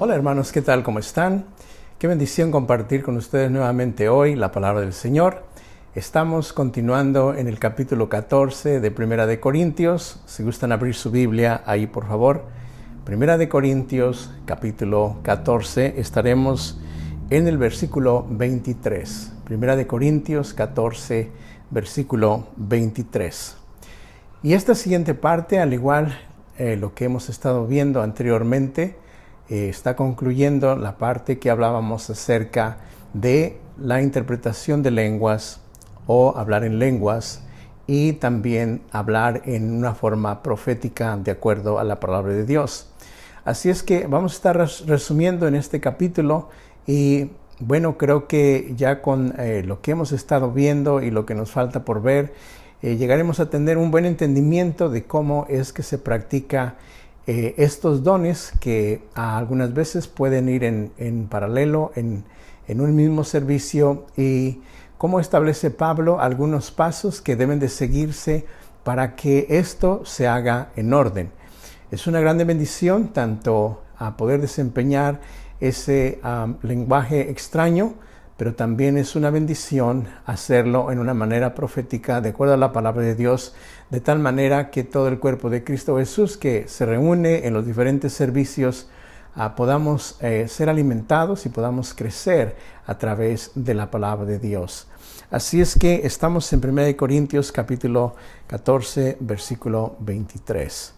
Hola hermanos, ¿qué tal? ¿Cómo están? Qué bendición compartir con ustedes nuevamente hoy la palabra del Señor. Estamos continuando en el capítulo 14 de Primera de Corintios. Si gustan abrir su Biblia, ahí por favor. Primera de Corintios, capítulo 14, estaremos en el versículo 23. Primera de Corintios 14, versículo 23. Y esta siguiente parte, al igual lo que hemos estado viendo anteriormente, está concluyendo la parte que hablábamos acerca de la interpretación de lenguas o hablar en lenguas y también hablar en una forma profética de acuerdo a la palabra de Dios. Así es que vamos a estar resumiendo en este capítulo y bueno, creo que ya con lo que hemos estado viendo y lo que nos falta por ver, llegaremos a tener un buen entendimiento de cómo es que se practica estos dones que algunas veces pueden ir en paralelo, en un mismo servicio, y cómo establece Pablo algunos pasos que deben de seguirse para que esto se haga en orden. Es una grande bendición tanto a poder desempeñar ese lenguaje extraño, pero también es una bendición hacerlo en una manera profética, de acuerdo a la palabra de Dios, de tal manera que todo el cuerpo de Cristo Jesús que se reúne en los diferentes servicios podamos ser alimentados y podamos crecer a través de la palabra de Dios. Así es que estamos en 1 Corintios capítulo 14, versículo 23.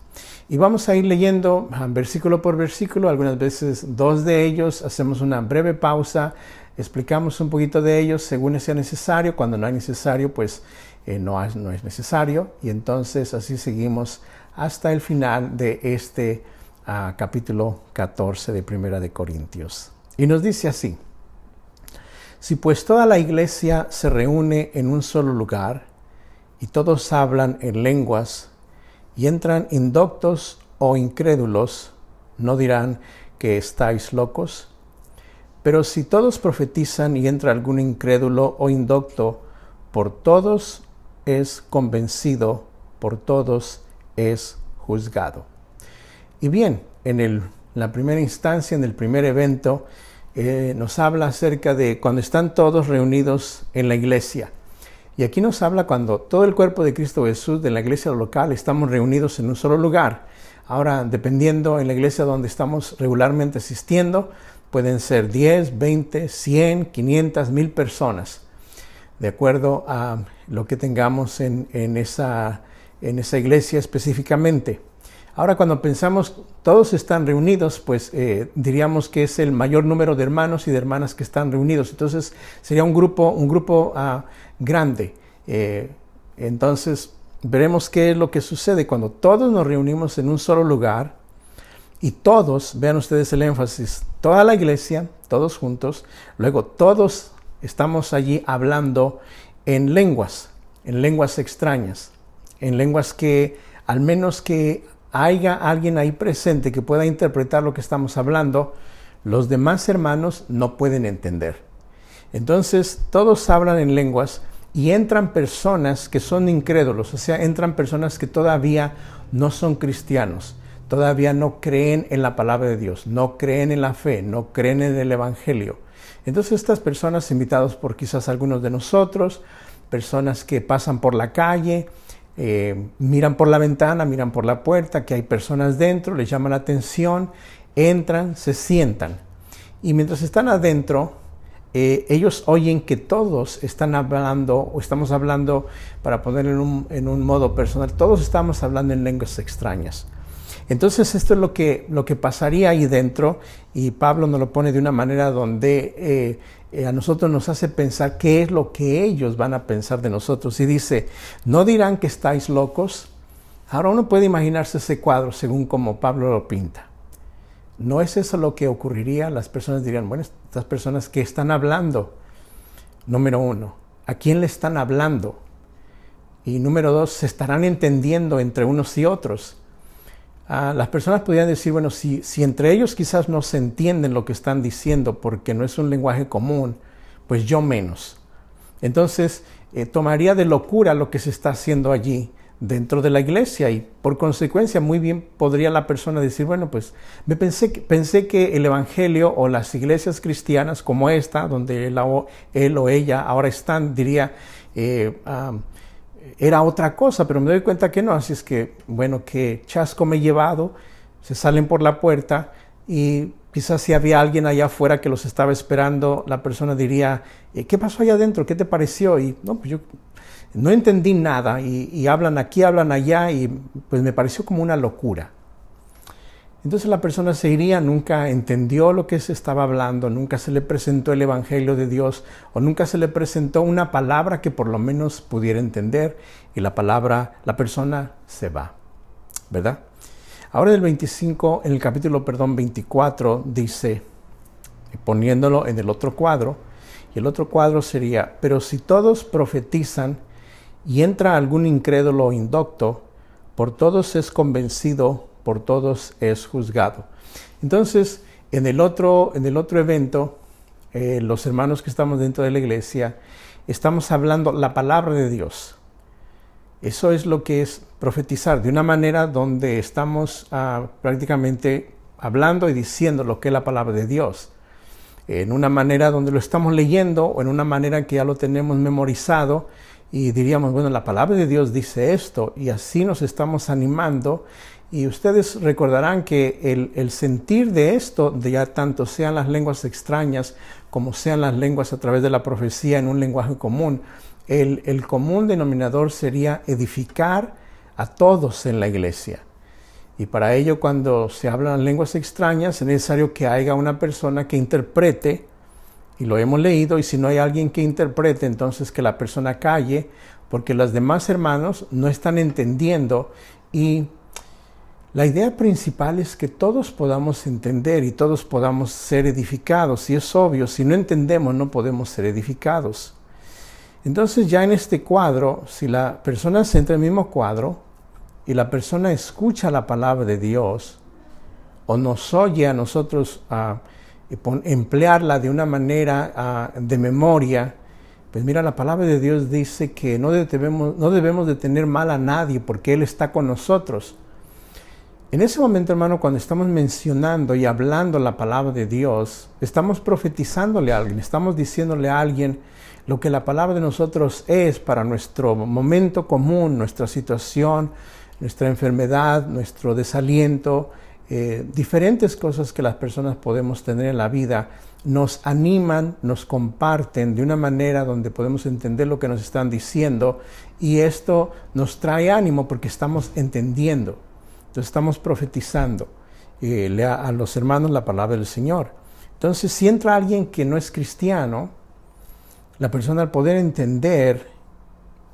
Y vamos a ir leyendo versículo por versículo, algunas veces dos de ellos, hacemos una breve pausa, explicamos un poquito de ellos según sea necesario. Cuando no es necesario, pues no es necesario. Y entonces así seguimos hasta el final de este capítulo 14 de Primera de Corintios. Y nos dice así: si pues toda la iglesia se reúne en un solo lugar y todos hablan en lenguas y entran indoctos o incrédulos, ¿no dirán que estáis locos? Pero si todos profetizan y entra algún incrédulo o indocto, por todos es convencido, por todos es juzgado. Y bien, en la primera instancia, en el primer evento, nos habla acerca de cuando están todos reunidos en la iglesia. Y aquí nos habla cuando todo el cuerpo de Cristo Jesús, de la iglesia local, estamos reunidos en un solo lugar. Ahora, dependiendo en la iglesia donde estamos regularmente asistiendo, pueden ser 10, 20, 100, 500, 1000 personas, de acuerdo a lo que tengamos en esa iglesia específicamente. Ahora, cuando pensamos todos están reunidos, pues diríamos que es el mayor número de hermanos y de hermanas que están reunidos. Entonces, sería un grupo grande. Entonces, veremos qué es lo que sucede cuando todos nos reunimos en un solo lugar. Y todos, vean ustedes el énfasis, toda la iglesia, todos juntos, luego todos estamos allí hablando en lenguas extrañas, en lenguas que al menos que haya alguien ahí presente que pueda interpretar lo que estamos hablando, los demás hermanos no pueden entender. Entonces todos hablan en lenguas y entran personas que son incrédulos, o sea, entran personas que todavía no son cristianos. Todavía no creen en la palabra de Dios, no creen en la fe, no creen en el evangelio. Entonces estas personas, invitados por quizás algunos de nosotros, personas que pasan por la calle, miran por la ventana, miran por la puerta, que hay personas dentro, les llama la atención, entran, se sientan. Y mientras están adentro, ellos oyen que todos están hablando, o estamos hablando, para ponerlo en un modo personal, todos estamos hablando en lenguas extrañas. Entonces esto es lo que pasaría ahí dentro, y Pablo nos lo pone de una manera donde a nosotros nos hace pensar qué es lo que ellos van a pensar de nosotros. Y dice, ¿no dirán que estáis locos? Ahora uno puede imaginarse ese cuadro según como Pablo lo pinta. ¿No es eso lo que ocurriría? Las personas dirían, bueno, estas personas que están hablando, número uno, ¿a quién le están hablando? Y número dos, ¿se estarán entendiendo entre unos y otros? Las personas podrían decir, bueno, si entre ellos quizás no se entienden lo que están diciendo porque no es un lenguaje común, pues yo menos. Entonces, tomaría de locura lo que se está haciendo allí, dentro de la iglesia, y por consecuencia muy bien podría la persona decir, bueno, pues pensé que el evangelio o las iglesias cristianas como esta, donde él o ella ahora están, diría, era otra cosa, pero me doy cuenta que no. Así es que, bueno, qué chasco me he llevado. Se salen por la puerta y quizás si había alguien allá afuera que los estaba esperando, la persona diría, ¿qué pasó allá adentro? ¿Qué te pareció? Y no, pues yo no entendí nada, y hablan aquí, hablan allá, y pues me pareció como una locura. Entonces la persona se iría, nunca entendió lo que se estaba hablando, nunca se le presentó el evangelio de Dios, o nunca se le presentó una palabra que por lo menos pudiera entender, y la persona se va, ¿verdad? Ahora en el capítulo 24 dice, poniéndolo en el otro cuadro, y el otro cuadro sería, pero si todos profetizan y entra algún incrédulo o indocto, por todos es convencido, por todos es juzgado. Entonces, en el otro evento, los hermanos que estamos dentro de la iglesia, estamos hablando la palabra de Dios. Eso es lo que es profetizar, de una manera donde estamos prácticamente hablando y diciendo lo que es la palabra de Dios. En una manera donde lo estamos leyendo, o en una manera que ya lo tenemos memorizado, y diríamos, bueno, la palabra de Dios dice esto, y así nos estamos animando. Y ustedes recordarán que el sentir de esto, de ya tanto sean las lenguas extrañas como sean las lenguas a través de la profecía en un lenguaje común, el común denominador sería edificar a todos en la iglesia. Y para ello, cuando se hablan lenguas extrañas, es necesario que haya una persona que interprete, y lo hemos leído, y si no hay alguien que interprete, entonces que la persona calle, porque los demás hermanos no están entendiendo. Y la idea principal es que todos podamos entender y todos podamos ser edificados. Y es obvio, si no entendemos no podemos ser edificados. Entonces ya en este cuadro, si la persona se entra en el mismo cuadro y la persona escucha la palabra de Dios o nos oye a nosotros emplearla de una manera de memoria, pues mira, la palabra de Dios dice que no debemos de tener mal a nadie porque Él está con nosotros. En ese momento, hermano, cuando estamos mencionando y hablando la palabra de Dios, estamos profetizándole a alguien, estamos diciéndole a alguien lo que la palabra de nosotros es para nuestro momento común, nuestra situación, nuestra enfermedad, nuestro desaliento, diferentes cosas que las personas podemos tener en la vida, nos animan, nos comparten de una manera donde podemos entender lo que nos están diciendo, y esto nos trae ánimo porque estamos entendiendo. Entonces estamos profetizando a los hermanos la palabra del Señor. Entonces, si entra alguien que no es cristiano, la persona al poder entender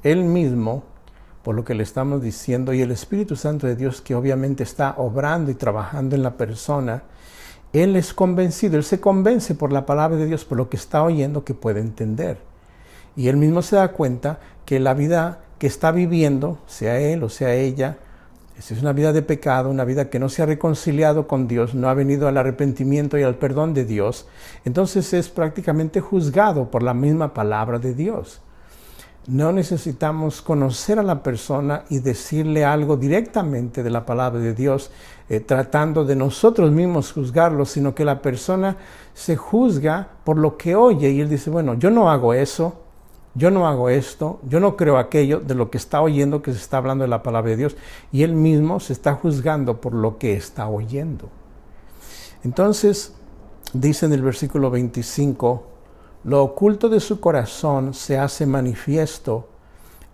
él mismo por lo que le estamos diciendo, y el Espíritu Santo de Dios que obviamente está obrando y trabajando en la persona, él es convencido, él se convence por la palabra de Dios, por lo que está oyendo, que puede entender. Y él mismo se da cuenta que la vida que está viviendo, sea él o sea ella, es una vida de pecado, una vida que no se ha reconciliado con Dios, no ha venido al arrepentimiento y al perdón de Dios. Entonces es prácticamente juzgado por la misma palabra de Dios. No necesitamos conocer a la persona y decirle algo directamente de la palabra de Dios, tratando de nosotros mismos juzgarlo, sino que la persona se juzga por lo que oye, y él dice, bueno, yo no hago eso, yo no hago esto, yo no creo aquello de lo que está oyendo, que se está hablando de la palabra de Dios, y él mismo se está juzgando por lo que está oyendo. Entonces, dice en el versículo 25, lo oculto de su corazón se hace manifiesto,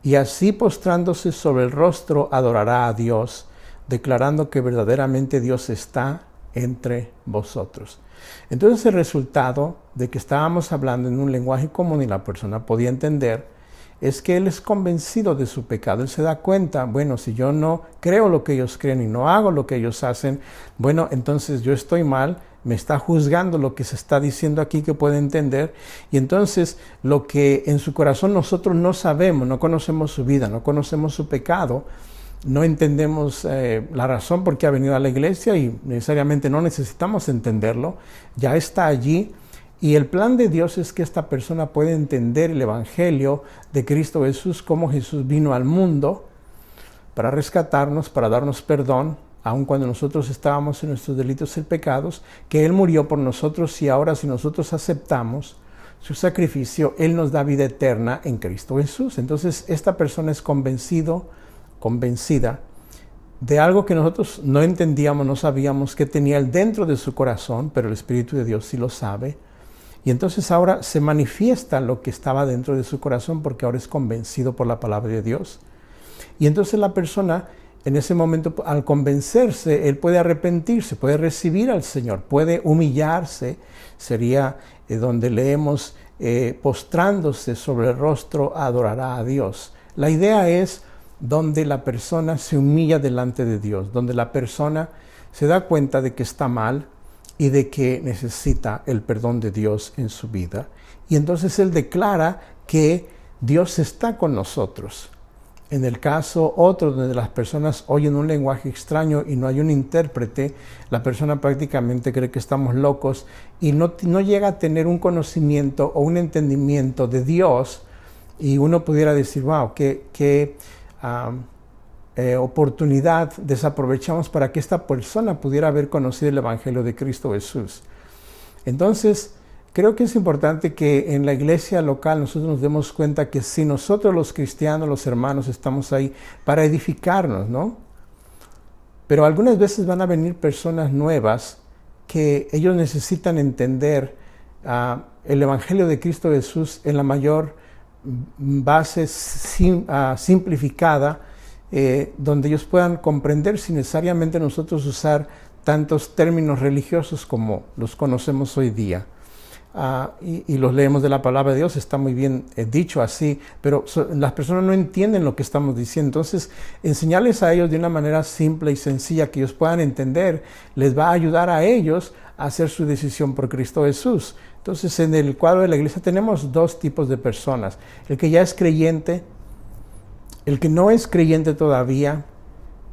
y así postrándose sobre el rostro adorará a Dios, declarando que verdaderamente Dios está entre vosotros. Entonces el resultado de que estábamos hablando en un lenguaje común y la persona podía entender, es que él es convencido de su pecado. Él se da cuenta, bueno, si yo no creo lo que ellos creen y no hago lo que ellos hacen, bueno, entonces yo estoy mal, me está juzgando lo que se está diciendo aquí que puede entender, y entonces lo que en su corazón nosotros no sabemos, no conocemos su vida, no conocemos su pecado, no entendemos la razón por qué ha venido a la iglesia, y necesariamente no necesitamos entenderlo, ya está allí. Y el plan de Dios es que esta persona pueda entender el Evangelio de Cristo Jesús, cómo Jesús vino al mundo para rescatarnos, para darnos perdón, aun cuando nosotros estábamos en nuestros delitos y pecados, que Él murió por nosotros y ahora si nosotros aceptamos su sacrificio, Él nos da vida eterna en Cristo Jesús. Entonces esta persona es convencida de algo que nosotros no entendíamos, no sabíamos que tenía Él dentro de su corazón, pero el Espíritu de Dios sí lo sabe. Y entonces ahora se manifiesta lo que estaba dentro de su corazón porque ahora es convencido por la palabra de Dios. Y entonces la persona en ese momento, al convencerse, él puede arrepentirse, puede recibir al Señor, puede humillarse. Sería donde leemos, postrándose sobre el rostro, adorará a Dios. La idea es donde la persona se humilla delante de Dios, donde la persona se da cuenta de que está mal y de que necesita el perdón de Dios en su vida. Y entonces él declara que Dios está con nosotros. En el caso otro donde las personas oyen un lenguaje extraño y no hay un intérprete, la persona prácticamente cree que estamos locos y no llega a tener un conocimiento o un entendimiento de Dios, y uno pudiera decir, wow, qué oportunidad desaprovechamos para que esta persona pudiera haber conocido el Evangelio de Cristo Jesús. Entonces, creo que es importante que en la iglesia local nosotros nos demos cuenta que si nosotros los cristianos, los hermanos, estamos ahí para edificarnos, ¿no? Pero algunas veces van a venir personas nuevas que ellos necesitan entender el Evangelio de Cristo Jesús en la mayor base simplificada, donde ellos puedan comprender sin necesariamente nosotros usar tantos términos religiosos como los conocemos hoy día. Y los leemos de la palabra de Dios, está muy bien dicho así, pero las personas no entienden lo que estamos diciendo. Entonces, enseñarles a ellos de una manera simple y sencilla que ellos puedan entender, les va a ayudar a ellos a hacer su decisión por Cristo Jesús. Entonces, en el cuadro de la iglesia tenemos dos tipos de personas: el que ya es creyente, el que no es creyente todavía,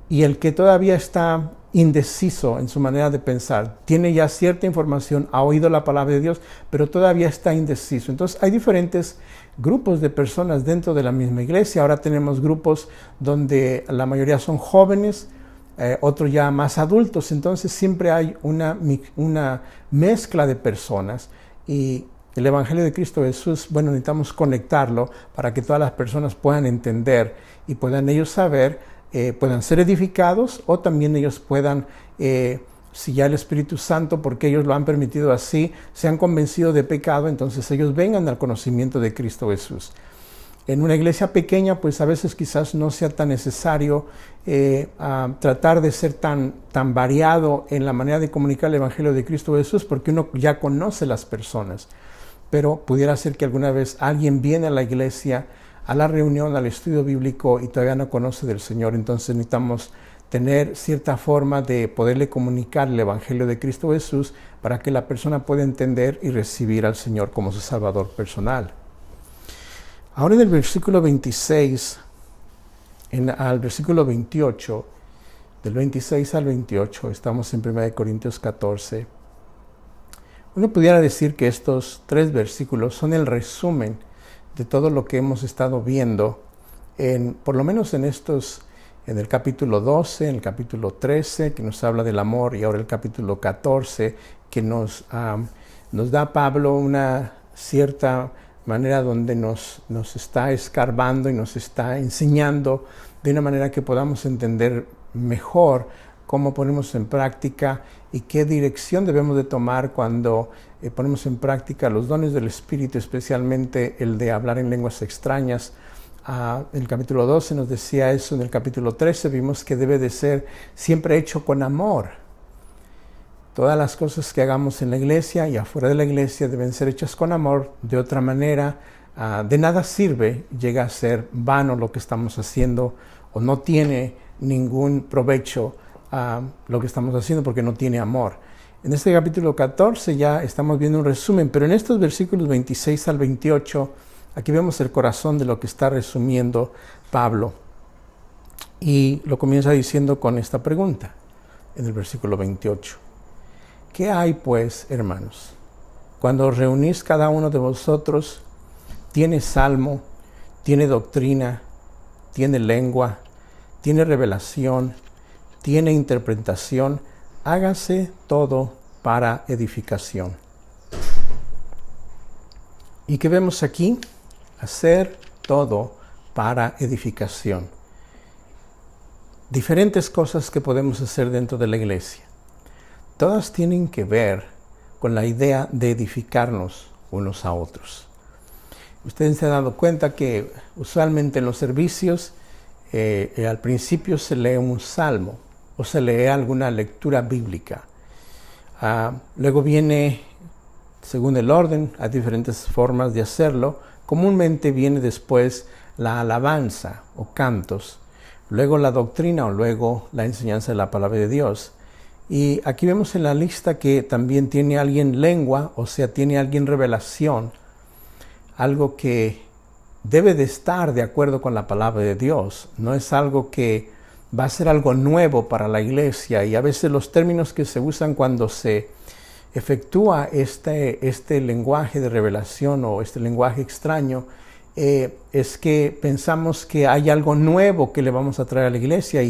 y el que todavía está indeciso en su manera de pensar. Tiene ya cierta información, ha oído la palabra de Dios, pero todavía está indeciso. Entonces hay diferentes grupos de personas dentro de la misma iglesia. Ahora tenemos grupos donde la mayoría son jóvenes, otros ya más adultos. Entonces siempre hay una mezcla de personas, y el Evangelio de Cristo Jesús, bueno, necesitamos conectarlo para que todas las personas puedan entender y puedan ellos saber, puedan ser edificados, o también ellos puedan, si ya el Espíritu Santo, porque ellos lo han permitido así, se han convencido de pecado, entonces ellos vengan al conocimiento de Cristo Jesús. En una iglesia pequeña, pues a veces quizás no sea tan necesario tratar de ser tan variado en la manera de comunicar el Evangelio de Cristo Jesús, porque uno ya conoce las personas. Pero pudiera ser que alguna vez alguien viene a la iglesia, a la reunión, al estudio bíblico, y todavía no conoce del Señor. Entonces necesitamos tener cierta forma de poderle comunicar el Evangelio de Cristo Jesús para que la persona pueda entender y recibir al Señor como su Salvador personal. Ahora en el versículo 26, al versículo 28, del 26 al 28, estamos en 1 Corintios 14. Uno pudiera decir que estos 3 versículos son el resumen de todo lo que hemos estado viendo, por lo menos en el capítulo 12, en el capítulo 13, que nos habla del amor, y ahora el capítulo 14, que nos da Pablo una cierta manera donde nos está escarbando y nos está enseñando de una manera que podamos entender mejor cómo ponemos en práctica y qué dirección debemos de tomar cuando ponemos en práctica los dones del Espíritu, especialmente el de hablar en lenguas extrañas. En el capítulo 12 nos decía eso, en el capítulo 13 vimos que debe de ser siempre hecho con amor. Todas las cosas que hagamos en la iglesia y afuera de la iglesia deben ser hechas con amor. De otra manera, de nada sirve, llega a ser vano lo que estamos haciendo, o no tiene ningún provecho lo que estamos haciendo porque no tiene amor. En este capítulo 14 ya estamos viendo un resumen, pero en estos versículos 26 al 28, aquí vemos el corazón de lo que está resumiendo Pablo. Y lo comienza diciendo con esta pregunta, en el versículo 28. ¿Qué hay pues, hermanos? Cuando os reunís cada uno de vosotros, tiene salmo, tiene doctrina, tiene lengua, tiene revelación, tiene interpretación, hágase todo para edificación. ¿Y qué vemos aquí? Hacer todo para edificación. Diferentes cosas que podemos hacer dentro de la iglesia. Todas tienen que ver con la idea de edificarnos unos a otros. Ustedes se han dado cuenta que usualmente en los servicios al principio se lee un salmo o se lee alguna lectura bíblica. Luego viene, según el orden, hay diferentes formas de hacerlo. Comúnmente viene después la alabanza o cantos, luego la doctrina o luego la enseñanza de la palabra de Dios. Y aquí vemos en la lista que también tiene alguien lengua, o sea, tiene alguien revelación, algo que debe de estar de acuerdo con la palabra de Dios. No es algo que va a ser algo nuevo para la iglesia, y a veces los términos que se usan cuando se efectúa este lenguaje de revelación o este lenguaje extraño, es que pensamos que hay algo nuevo que le vamos a traer a la iglesia,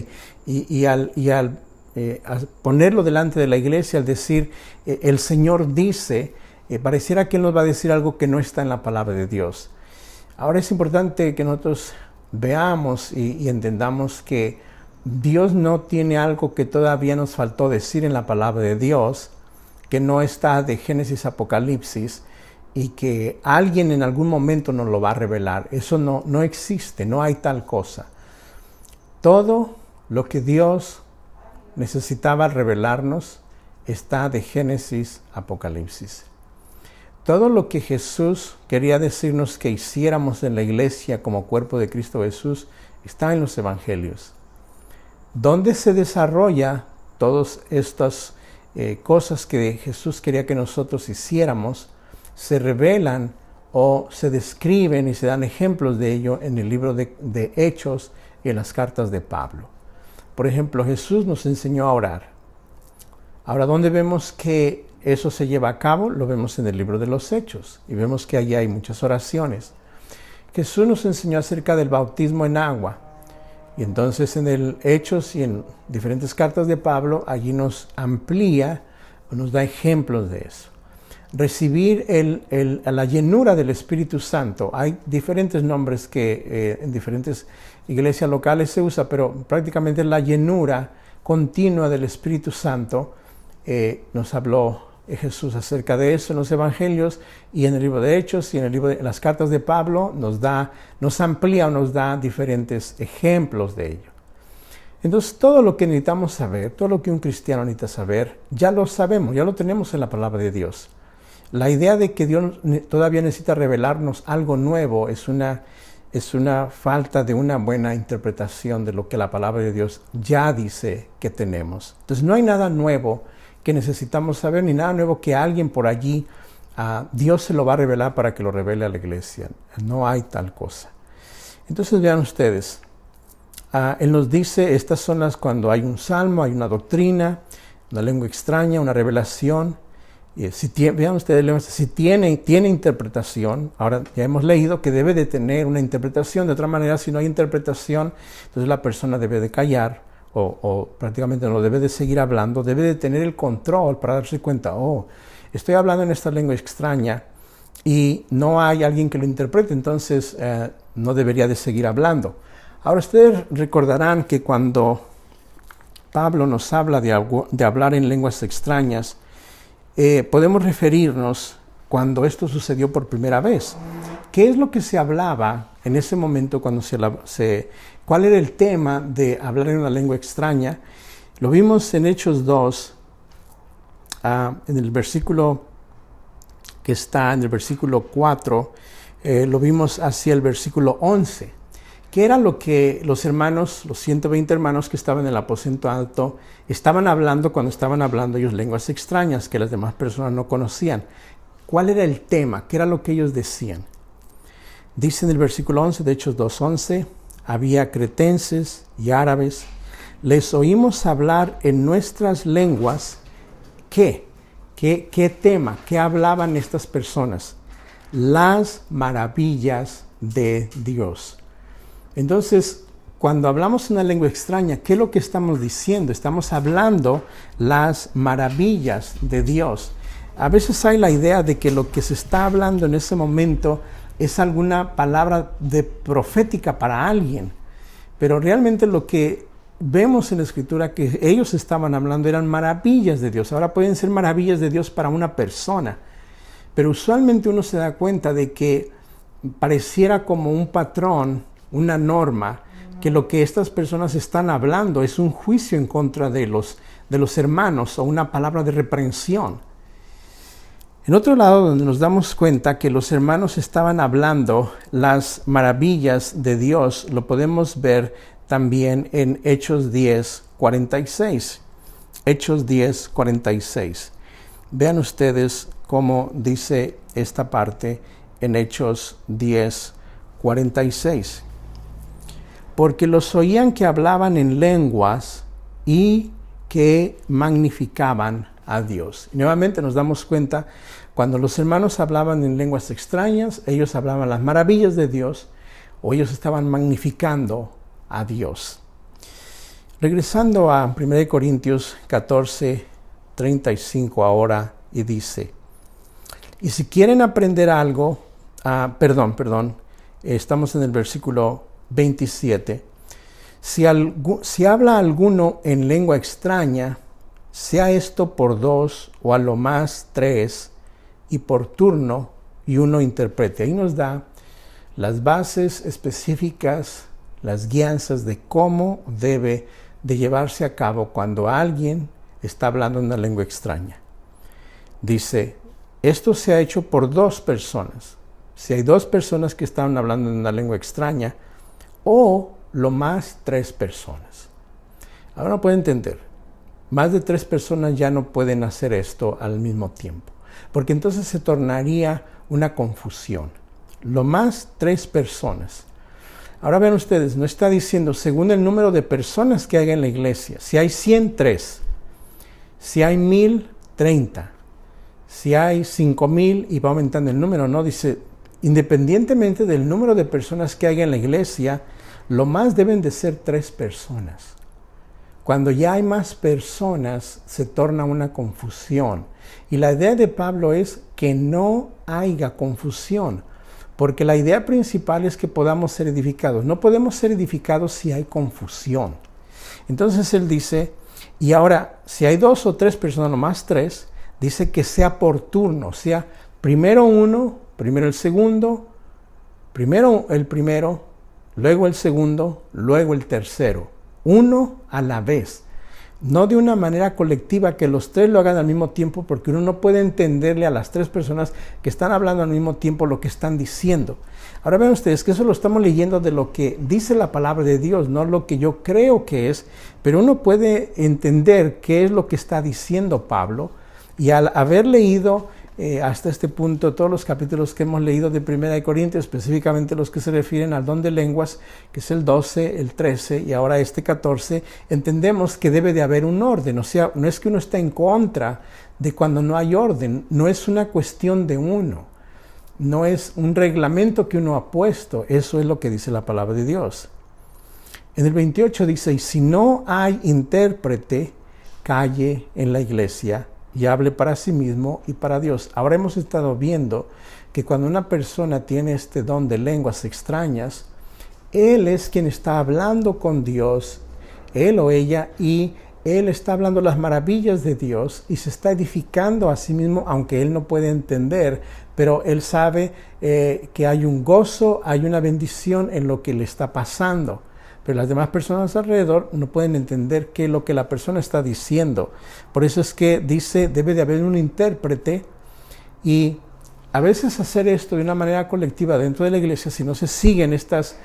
y al ponerlo delante de la iglesia, al decir el Señor dice, pareciera que Él nos va a decir algo que no está en la palabra de Dios. Ahora es importante que nosotros veamos y entendamos que Dios no tiene algo que todavía nos faltó decir en la palabra de Dios, que no está de Génesis a Apocalipsis, y que alguien en algún momento nos lo va a revelar. Eso no existe, no hay tal cosa. Todo lo que Dios necesitaba revelarnos está de Génesis a Apocalipsis. Todo lo que Jesús quería decirnos que hiciéramos en la iglesia como cuerpo de Cristo Jesús está en los evangelios. ¿Dónde se desarrolla todas estas cosas que Jesús quería que nosotros hiciéramos? Se revelan o se describen y se dan ejemplos de ello en el libro de Hechos y en las cartas de Pablo. Por ejemplo, Jesús nos enseñó a orar. Ahora, ¿dónde vemos que eso se lleva a cabo? Lo vemos en el libro de los Hechos, y vemos que allí hay muchas oraciones. Jesús nos enseñó acerca del bautismo en agua, y entonces en el Hechos y en diferentes cartas de Pablo, allí nos amplía, nos da ejemplos de eso. Recibir la llenura del Espíritu Santo. Hay diferentes nombres que en diferentes iglesias locales se usa, pero prácticamente la llenura continua del Espíritu Santo. Nos habló Jesús acerca de eso en los evangelios, y en el libro de Hechos y en las cartas de Pablo nos amplía o nos da diferentes ejemplos de ello. Entonces, todo lo que necesitamos saber, todo lo que un cristiano necesita saber, ya lo sabemos, ya lo tenemos en la palabra de Dios. La idea de que Dios todavía necesita revelarnos algo nuevo es una falta de una buena interpretación de lo que la palabra de Dios ya dice que tenemos. Entonces, no hay nada nuevo que necesitamos saber, ni nada nuevo que alguien por allí, Dios se lo va a revelar para que lo revele a la iglesia. No hay tal cosa. Entonces, vean ustedes, Él nos dice, estas son las cuando hay un salmo, hay una doctrina, una lengua extraña, una revelación. Vean ustedes, si tiene interpretación. Ahora ya hemos leído que debe de tener una interpretación. De otra manera, si no hay interpretación, entonces la persona debe de callar o prácticamente no debe de seguir hablando. Debe de tener el control para darse cuenta, estoy hablando en esta lengua extraña y no hay alguien que lo interprete, entonces no debería de seguir hablando. Ahora ustedes recordarán que cuando Pablo nos habla de hablar en lenguas extrañas, podemos referirnos cuando esto sucedió por primera vez. ¿Qué es lo que se hablaba en ese momento cuando cuál era el tema de hablar en una lengua extraña? Lo vimos en Hechos 2, en el versículo que está en el versículo 4, lo vimos hacia el versículo 11. ¿Qué era lo que los 120 hermanos que estaban en el aposento alto, estaban hablando cuando estaban hablando ellos lenguas extrañas que las demás personas no conocían? ¿Cuál era el tema? ¿Qué era lo que ellos decían? Dice en el versículo 11 de Hechos 2:11, había cretenses y árabes, les oímos hablar en nuestras lenguas. ¿Qué tema? ¿Qué hablaban estas personas? Las maravillas de Dios. Entonces, cuando hablamos una lengua extraña, ¿qué es lo que estamos diciendo? Estamos hablando las maravillas de Dios. A veces hay la idea de que lo que se está hablando en ese momento es alguna palabra profética para alguien, pero realmente lo que vemos en la Escritura que ellos estaban hablando eran maravillas de Dios. Ahora pueden ser maravillas de Dios para una persona, pero usualmente uno se da cuenta de que pareciera como un patrón, una norma, que lo que estas personas están hablando es un juicio en contra de los hermanos o una palabra de reprensión. En otro lado, donde nos damos cuenta que los hermanos estaban hablando las maravillas de Dios, lo podemos ver también en Hechos 10:46. Hechos 10:46. Vean ustedes cómo dice esta parte en Hechos 10:46. Porque los oían que hablaban en lenguas y que magnificaban a Dios. Y nuevamente nos damos cuenta, cuando los hermanos hablaban en lenguas extrañas, ellos hablaban las maravillas de Dios o ellos estaban magnificando a Dios. Regresando a 1 Corintios 14:35 ahora, y dice, y si quieren aprender algo, estamos en el versículo 27, si habla alguno en lengua extraña, sea esto por 2 o a lo más 3, y por turno, y uno interprete. Ahí nos da las bases específicas, las guianzas de cómo debe de llevarse a cabo cuando alguien está hablando en una lengua extraña. Dice, esto se ha hecho por 2 personas. Si hay 2 personas que están hablando en una lengua extraña, o lo más 3 personas. Ahora no puede entender. Más de 3 personas ya no pueden hacer esto al mismo tiempo, porque entonces se tornaría una confusión. Lo más 3 personas. Ahora vean ustedes, no está diciendo según el número de personas que haya en la iglesia. Si hay 103, si hay 1030, si hay 5000 y va aumentando el número, no, dice, independientemente del número de personas que haya en la iglesia, lo más deben de ser 3 personas. Cuando ya hay más personas, se torna una confusión. Y la idea de Pablo es que no haya confusión, porque la idea principal es que podamos ser edificados. No podemos ser edificados si hay confusión. Entonces él dice, y ahora, si hay 2 o 3 personas, no más 3, dice que sea por turno, sea primero uno, primero el segundo, primero el primero, luego el segundo, luego el tercero. Uno a la vez. No de una manera colectiva que los 3 lo hagan al mismo tiempo, porque uno no puede entenderle a las 3 personas que están hablando al mismo tiempo lo que están diciendo. Ahora vean ustedes que eso lo estamos leyendo de lo que dice la palabra de Dios, no lo que yo creo que es, pero uno puede entender qué es lo que está diciendo Pablo, y al haber leído hasta este punto todos los capítulos que hemos leído de 1 Corintios, específicamente los que se refieren al don de lenguas, que es el 12, el 13 y ahora este 14, entendemos que debe de haber un orden. O sea, no es que uno está en contra de cuando no hay orden, no es una cuestión de uno, no es un reglamento que uno ha puesto, eso es lo que dice la palabra de Dios. En el 28 dice, y si no hay intérprete, calle en la iglesia y hable para sí mismo y para Dios. Ahora hemos estado viendo que cuando una persona tiene este don de lenguas extrañas, él es quien está hablando con Dios, él o ella, y él está hablando las maravillas de Dios y se está edificando a sí mismo, aunque él no puede entender, pero él sabe que hay un gozo, hay una bendición en lo que le está pasando. Pero las demás personas alrededor no pueden entender qué es lo que la persona está diciendo. Por eso es que dice, debe de haber un intérprete, y a veces hacer esto de una manera colectiva dentro de la iglesia, si no se siguen estas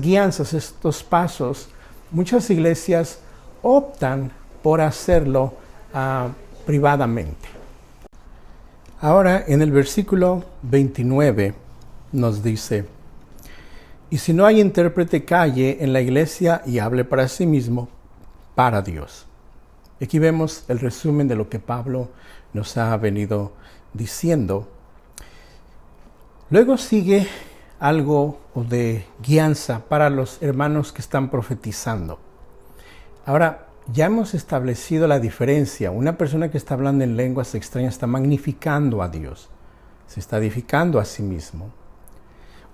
guianzas, estos pasos, muchas iglesias optan por hacerlo privadamente. Ahora en el versículo 29 nos dice, y si no hay intérprete, calle en la iglesia y hable para sí mismo, para Dios. Aquí vemos el resumen de lo que Pablo nos ha venido diciendo. Luego sigue algo de guianza para los hermanos que están profetizando. Ahora, ya hemos establecido la diferencia. Una persona que está hablando en lenguas extrañas está magnificando a Dios, se está edificando a sí mismo.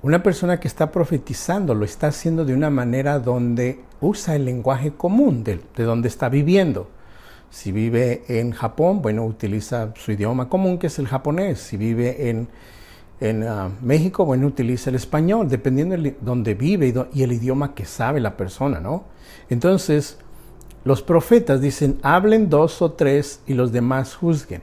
Una persona que está profetizando lo está haciendo de una manera donde usa el lenguaje común de donde está viviendo. Si vive en Japón, bueno, utiliza su idioma común, que es el japonés. Si vive en México, bueno, utiliza el español, dependiendo de donde vive y el idioma que sabe la persona, ¿no? Entonces, los profetas dicen, hablen 2 o 3 y los demás juzguen.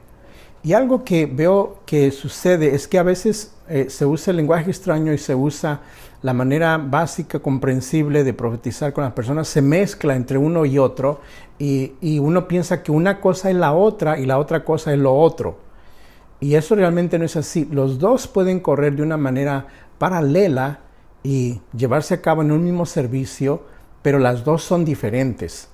Y algo que veo que sucede es que a veces se usa el lenguaje extraño y se usa la manera básica, comprensible de profetizar con las personas, se mezcla entre uno y otro y uno piensa que una cosa es la otra y la otra cosa es lo otro. Y eso realmente no es así. Los dos pueden correr de una manera paralela y llevarse a cabo en un mismo servicio, pero las dos son diferentes.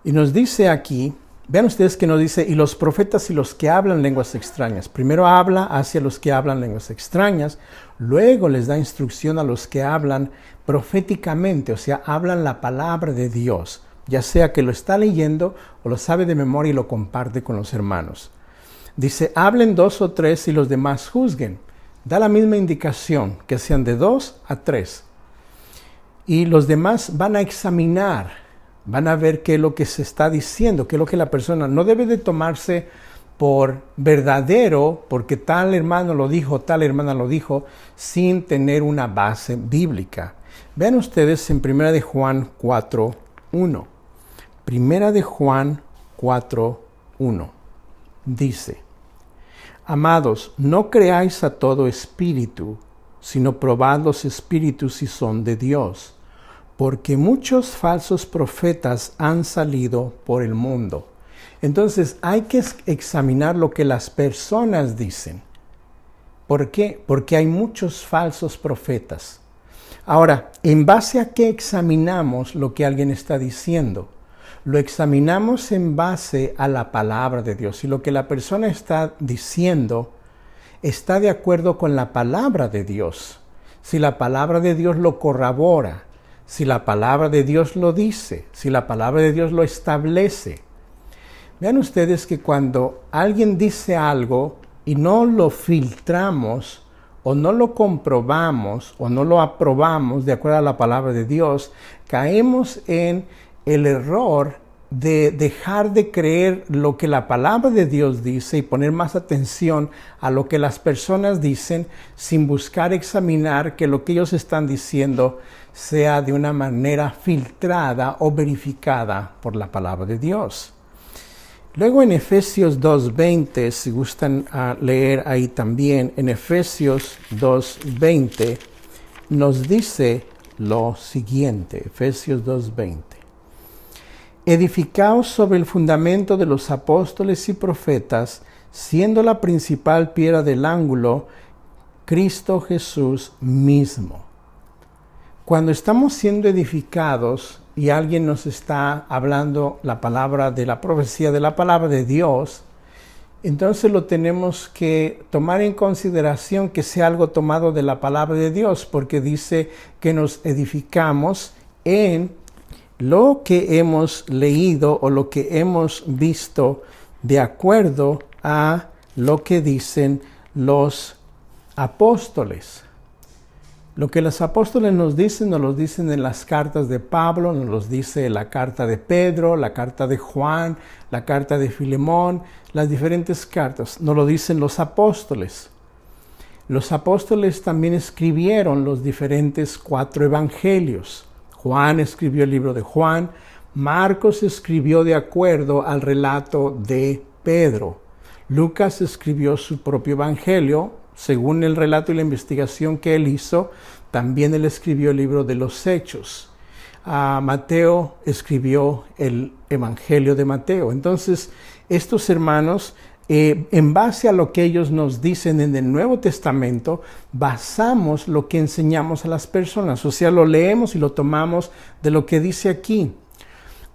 Y nos dice aquí, vean ustedes que nos dice, y los profetas y los que hablan lenguas extrañas. Primero habla hacia los que hablan lenguas extrañas, luego les da instrucción a los que hablan proféticamente, o sea, hablan la palabra de Dios, ya sea que lo está leyendo o lo sabe de memoria y lo comparte con los hermanos. Dice, hablen 2 o 3 y los demás juzguen. Da la misma indicación, que sean de 2 a 3. Y los demás van a examinar, van a ver qué es lo que se está diciendo, qué es lo que la persona no debe de tomarse por verdadero, porque tal hermano lo dijo, tal hermana lo dijo, sin tener una base bíblica. Vean ustedes en 1 de Juan 4:1. 1 de Juan 4:1 dice, amados, no creáis a todo espíritu, sino probad los espíritus si son de Dios, porque muchos falsos profetas han salido por el mundo. Entonces hay que examinar lo que las personas dicen. ¿Por qué? Porque hay muchos falsos profetas. Ahora, ¿en base a qué examinamos lo que alguien está diciendo? Lo examinamos en base a la palabra de Dios. Si lo que la persona está diciendo está de acuerdo con la palabra de Dios, si la palabra de Dios lo corrobora, si la palabra de Dios lo dice, si la palabra de Dios lo establece. Vean ustedes que cuando alguien dice algo y no lo filtramos o no lo comprobamos o no lo aprobamos de acuerdo a la palabra de Dios, caemos en el error de dejar de creer lo que la palabra de Dios dice y poner más atención a lo que las personas dicen sin buscar examinar que lo que ellos están diciendo sea de una manera filtrada o verificada por la palabra de Dios. Luego en Efesios 2:20, si gustan leer ahí también, en Efesios 2:20 nos dice lo siguiente, Efesios 2:20. Edificaos sobre el fundamento de los apóstoles y profetas, siendo la principal piedra del ángulo Cristo Jesús mismo. Cuando estamos siendo edificados y alguien nos está hablando la palabra de la profecía de la palabra de Dios, entonces lo tenemos que tomar en consideración que sea algo tomado de la palabra de Dios, porque dice que nos edificamos en lo que hemos leído o lo que hemos visto de acuerdo a lo que dicen los apóstoles. Lo que los apóstoles nos lo dicen en las cartas de Pablo, nos los dice la carta de Pedro, la carta de Juan, la carta de Filemón, las diferentes cartas, nos lo dicen los apóstoles. Los apóstoles también escribieron los diferentes 4 evangelios. Juan escribió el libro de Juan, Marcos escribió de acuerdo al relato de Pedro. Lucas escribió su propio evangelio, según el relato y la investigación que él hizo. También él escribió el libro de los Hechos. Mateo escribió el evangelio de Mateo. Entonces, estos hermanos, en base a lo que ellos nos dicen en el Nuevo Testamento, basamos lo que enseñamos a las personas. O sea, lo leemos y lo tomamos de lo que dice aquí.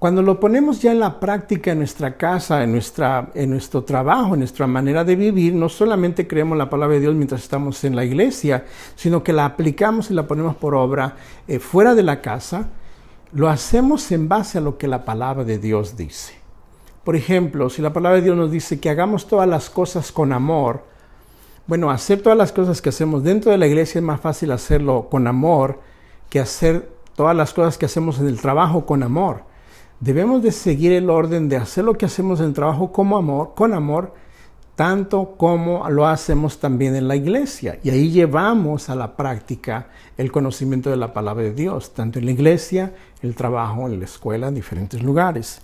cuando lo ponemos ya en la práctica en nuestra casa, en nuestro trabajo, en nuestra manera de vivir, no solamente creemos la palabra de Dios mientras estamos en la iglesia, sino que la aplicamos y la ponemos por obra fuera de la casa, lo hacemos en base a lo que la palabra de Dios dice. Por ejemplo, si la palabra de Dios nos dice que hagamos todas las cosas con amor, bueno, hacer todas las cosas que hacemos dentro de la iglesia es más fácil hacerlo con amor que hacer todas las cosas que hacemos en el trabajo con amor. Debemos de seguir el orden de hacer lo que hacemos en el trabajo con amor, tanto como lo hacemos también en la iglesia. Y ahí llevamos a la práctica el conocimiento de la palabra de Dios, tanto en la iglesia, el trabajo, en la escuela, en diferentes lugares.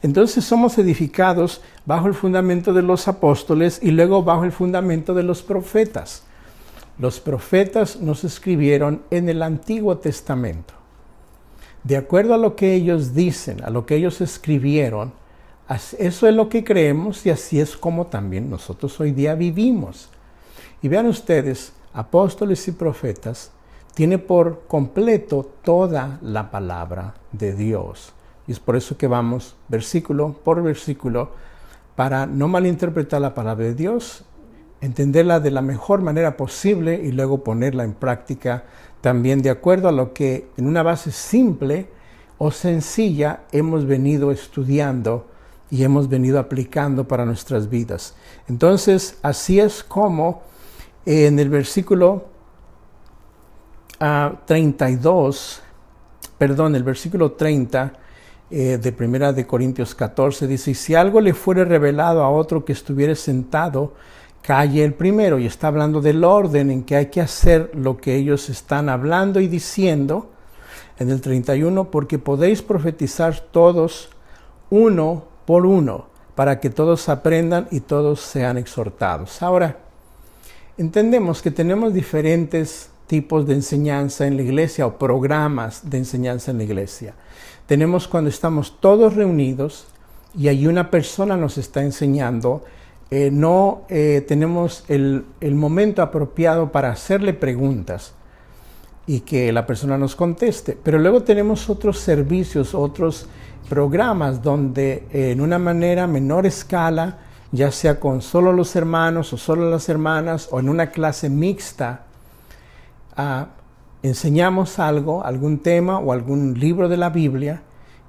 Entonces somos edificados bajo el fundamento de los apóstoles y luego bajo el fundamento de los profetas. Los profetas nos escribieron en el Antiguo Testamento. De acuerdo a lo que ellos dicen, a lo que ellos escribieron, eso es lo que creemos y así es como también nosotros hoy día vivimos. Y vean ustedes, apóstoles y profetas tiene por completo toda la palabra de Dios. Y es por eso que vamos versículo por versículo para no malinterpretar la palabra de Dios, entenderla de la mejor manera posible y luego ponerla en práctica también de acuerdo a lo que en una base simple o sencilla hemos venido estudiando y hemos venido aplicando para nuestras vidas. Entonces, así es como en el versículo 30 de Primera de Corintios 14 dice: y si algo le fuere revelado a otro que estuviere sentado, calle el primero. Y está hablando del orden en que hay que hacer lo que ellos están hablando y diciendo. En el 31, porque podéis profetizar todos uno por uno, para que todos aprendan y todos sean exhortados. Ahora, entendemos que tenemos diferentes tipos de enseñanza en la iglesia o programas de enseñanza en la iglesia. Tenemos cuando estamos todos reunidos y hay una persona nos está enseñando. Tenemos el momento apropiado para hacerle preguntas y que la persona nos conteste. Pero luego tenemos otros servicios, otros programas donde en una manera menor escala, ya sea con solo los hermanos o solo las hermanas o en una clase mixta, enseñamos algo, algún tema o algún libro de la Biblia.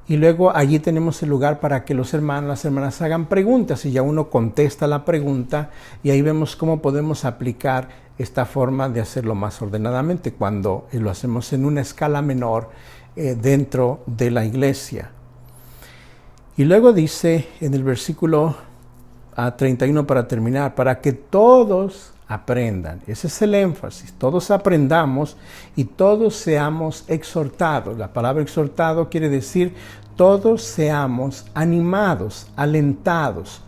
Y luego allí tenemos el lugar para que los hermanos, las hermanas hagan preguntas y ya uno contesta la pregunta y ahí vemos cómo podemos aplicar esta forma de hacerlo más ordenadamente cuando lo hacemos en una escala menor dentro de la iglesia. Y luego dice en el versículo 31 para terminar, para que todos aprendan. Ese es el énfasis. Todos aprendamos y todos seamos exhortados. La palabra exhortado quiere decir todos seamos animados, alentados.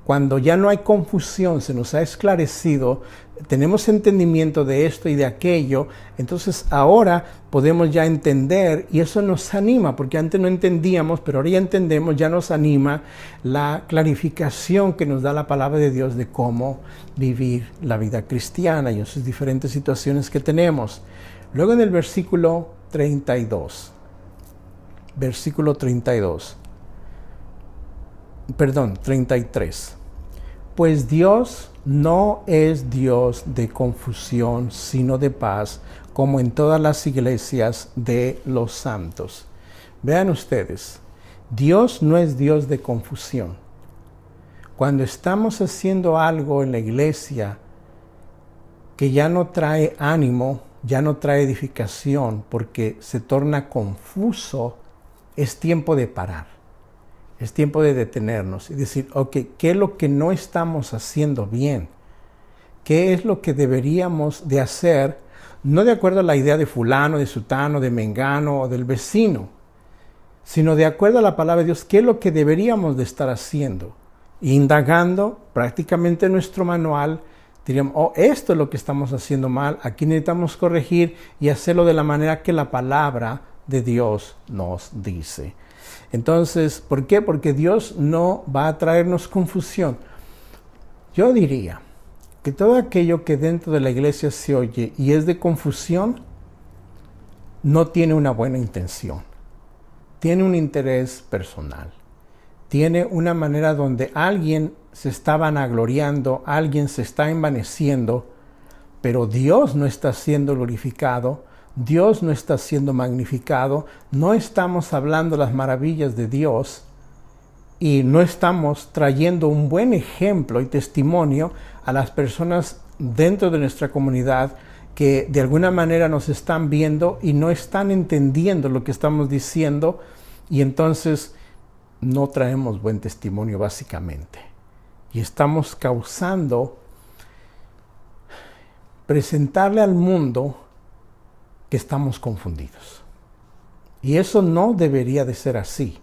Cuando ya no hay confusión, se nos ha esclarecido, tenemos entendimiento de esto y de aquello, entonces ahora podemos ya entender y eso nos anima, porque antes no entendíamos, pero ahora ya entendemos, ya nos anima la clarificación que nos da la palabra de Dios de cómo vivir la vida cristiana y en sus diferentes situaciones que tenemos. Luego en el versículo 33, pues Dios no es Dios de confusión, sino de paz, como en todas las iglesias de los santos. Vean ustedes, Dios no es Dios de confusión. Cuando estamos haciendo algo en la iglesia que ya no trae ánimo, ya no trae edificación, porque se torna confuso, es tiempo de parar. Es tiempo de detenernos y decir, ok, ¿qué es lo que no estamos haciendo bien? ¿Qué es lo que deberíamos de hacer? No de acuerdo a la idea de fulano, de sutano, de mengano o del vecino, sino de acuerdo a la palabra de Dios, ¿qué es lo que deberíamos de estar haciendo? Indagando prácticamente en nuestro manual, diríamos, esto es lo que estamos haciendo mal, aquí necesitamos corregir y hacerlo de la manera que la palabra de Dios nos dice. Entonces, ¿por qué? Porque Dios no va a traernos confusión. Yo diría que todo aquello que dentro de la iglesia se oye y es de confusión, no tiene una buena intención. tiene un interés personal. Tiene una manera donde alguien se está vanagloriando, alguien se está envaneciendo, pero Dios no está siendo glorificado, Dios no está siendo magnificado, no estamos hablando las maravillas de Dios y no estamos trayendo un buen ejemplo y testimonio a las personas dentro de nuestra comunidad que de alguna manera nos están viendo y no están entendiendo lo que estamos diciendo, y entonces no traemos buen testimonio básicamente. Y estamos causando presentarle al mundo que estamos confundidos. Y eso no debería de ser así.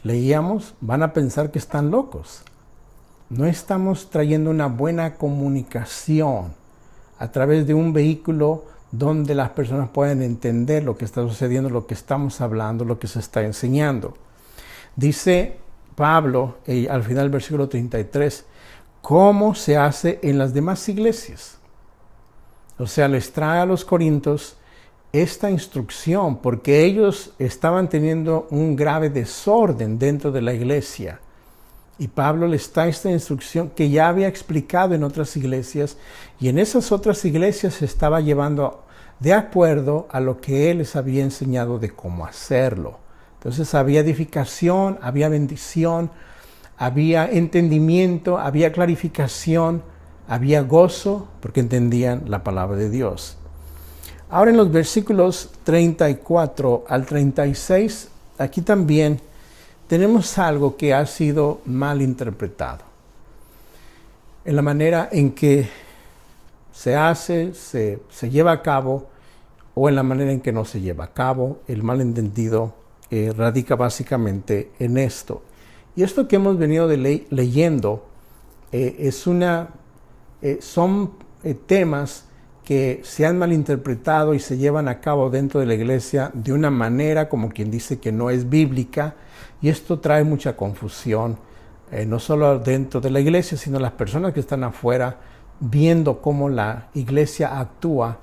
Leíamos, van a pensar que están locos. No estamos trayendo una buena comunicación a través de un vehículo donde las personas puedan entender lo que está sucediendo, lo que estamos hablando, lo que se está enseñando. Dice Pablo al final del versículo 33, ¿cómo se hace en las demás iglesias? O sea, les trae a los corintios esta instrucción porque ellos estaban teniendo un grave desorden dentro de la iglesia. Y Pablo les da esta instrucción que ya había explicado en otras iglesias, y en esas otras iglesias se estaba llevando de acuerdo a lo que él les había enseñado de cómo hacerlo. Entonces había edificación, había bendición, había entendimiento, había clarificación, había gozo, porque entendían la palabra de Dios. Ahora en los versículos 34 al 36, aquí también tenemos algo que ha sido mal interpretado. En la manera en que se hace, se lleva a cabo, o en la manera en que no se lleva a cabo, el malentendido radica básicamente en esto. Y esto que hemos venido leyendo son temas que se han malinterpretado y se llevan a cabo dentro de la iglesia de una manera como quien dice que no es bíblica, y esto trae mucha confusión, no solo dentro de la iglesia, sino las personas que están afuera viendo cómo la iglesia actúa.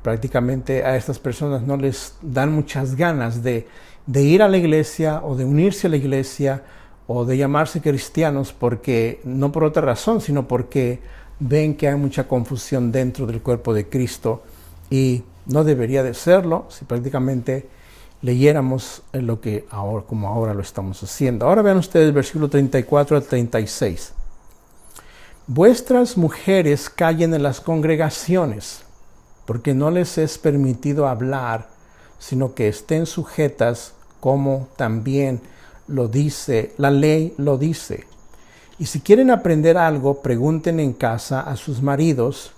Prácticamente a estas personas no les dan muchas ganas de ir a la iglesia o de unirse a la iglesia o de llamarse cristianos, porque no por otra razón, sino porque ven que hay mucha confusión dentro del cuerpo de Cristo, y no debería de serlo si prácticamente leyéramos lo que ahora, como ahora lo estamos haciendo. Ahora vean ustedes versículo 34 al 36. Vuestras mujeres callen en las congregaciones, porque no les es permitido hablar, sino que estén sujetas, como también lo dice, la ley lo dice. Y si quieren aprender algo, pregunten en casa a sus maridos,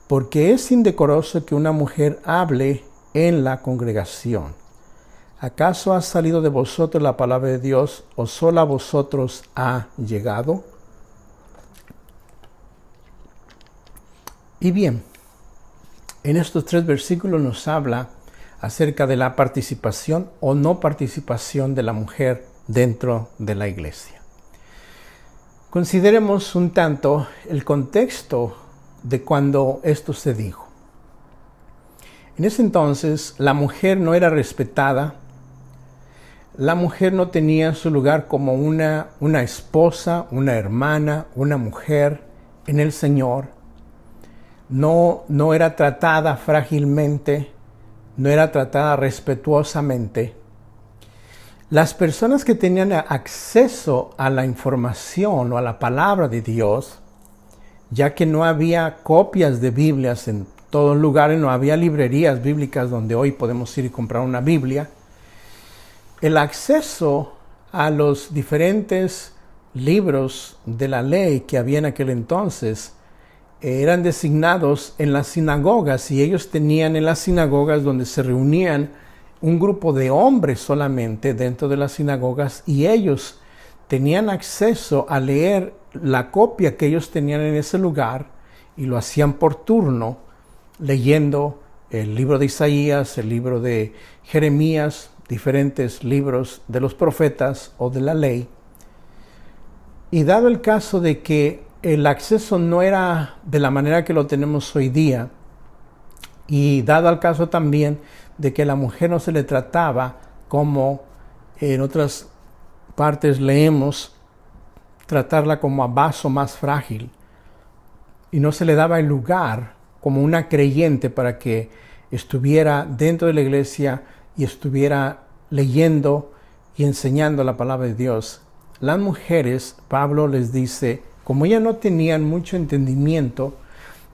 porque es indecoroso que una mujer hable en la congregación. ¿Acaso ha salido de vosotros la palabra de Dios, o solo a vosotros ha llegado? Y bien, en estos 3 versículos nos habla acerca de la participación o no participación de la mujer dentro de la iglesia. Consideremos un tanto el contexto de cuando esto se dijo. En ese entonces la mujer no era respetada, la mujer no tenía su lugar como una esposa, una hermana, una mujer en el Señor. No era tratada frágilmente, no era tratada respetuosamente. Las personas que tenían acceso a la información o a la palabra de Dios, ya que no había copias de Biblias en todos lugares, no había librerías bíblicas donde hoy podemos ir y comprar una Biblia, el acceso a los diferentes libros de la ley que había en aquel entonces eran designados en las sinagogas, y ellos tenían en las sinagogas donde se reunían un grupo de hombres solamente dentro de las sinagogas, y ellos tenían acceso a leer la copia que ellos tenían en ese lugar, y lo hacían por turno, leyendo el libro de Isaías, el libro de Jeremías, diferentes libros de los profetas o de la ley. Y dado el caso de que el acceso no era de la manera que lo tenemos hoy día, y dado el caso también de que a la mujer no se le trataba como En otras partes leemos tratarla como a vaso más frágil, y no se le daba el lugar como una creyente para que estuviera dentro de la iglesia y estuviera leyendo y enseñando la palabra de Dios. Las mujeres, Pablo les dice, como ellas no tenían mucho entendimiento,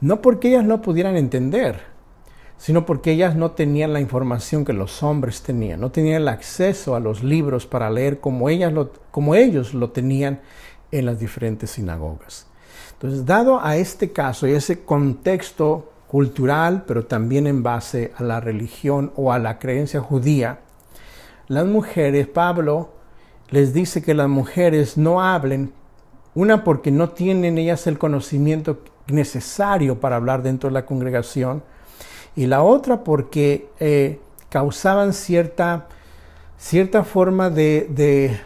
no porque ellas no pudieran entender, sino porque ellas no tenían la información que los hombres tenían, no tenían el acceso a los libros para leer como ellos lo tenían en las diferentes sinagogas. Entonces, dado a este caso y ese contexto cultural, pero también en base a la religión o a la creencia judía, las mujeres, Pablo les dice que las mujeres no hablen, una porque no tienen ellas el conocimiento necesario para hablar dentro de la congregación, y la otra porque causaban cierta forma de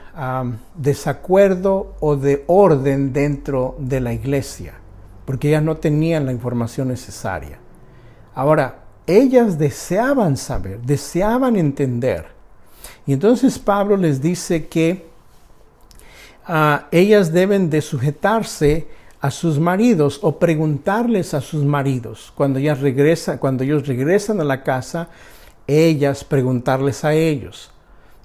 desacuerdo o de orden dentro de la iglesia, porque ellas no tenían la información necesaria. Ahora, ellas deseaban saber, deseaban entender. Y entonces Pablo les dice que ellas deben de sujetarse a sus maridos o preguntarles a sus maridos. Cuando ellos regresan a la casa, ellas preguntarles a ellos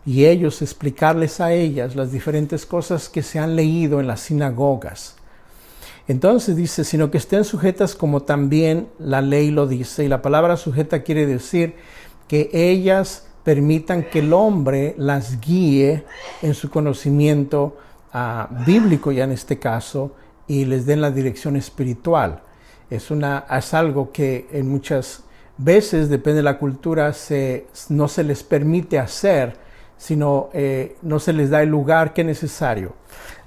y ellos explicarles a ellas las diferentes cosas que se han leído en las sinagogas. Entonces dice, sino que estén sujetas como también la ley lo dice. Y la palabra sujeta quiere decir que ellas permitan que el hombre las guíe en su conocimiento bíblico, ya en este caso, y les den la dirección espiritual. Es algo que en muchas veces, depende de la cultura, no se les permite hacer, sino no se les da el lugar que es necesario.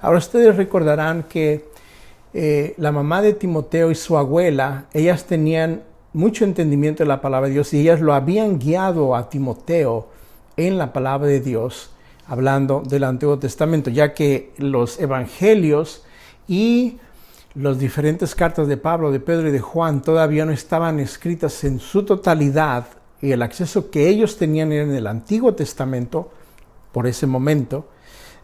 Ahora ustedes recordarán que la mamá de Timoteo y su abuela, ellas tenían mucho entendimiento de la palabra de Dios y ellas lo habían guiado a Timoteo en la palabra de Dios, hablando del Antiguo Testamento, ya que los evangelios y las diferentes cartas de Pablo, de Pedro y de Juan todavía no estaban escritas en su totalidad, y el acceso que ellos tenían era en el Antiguo Testamento por ese momento.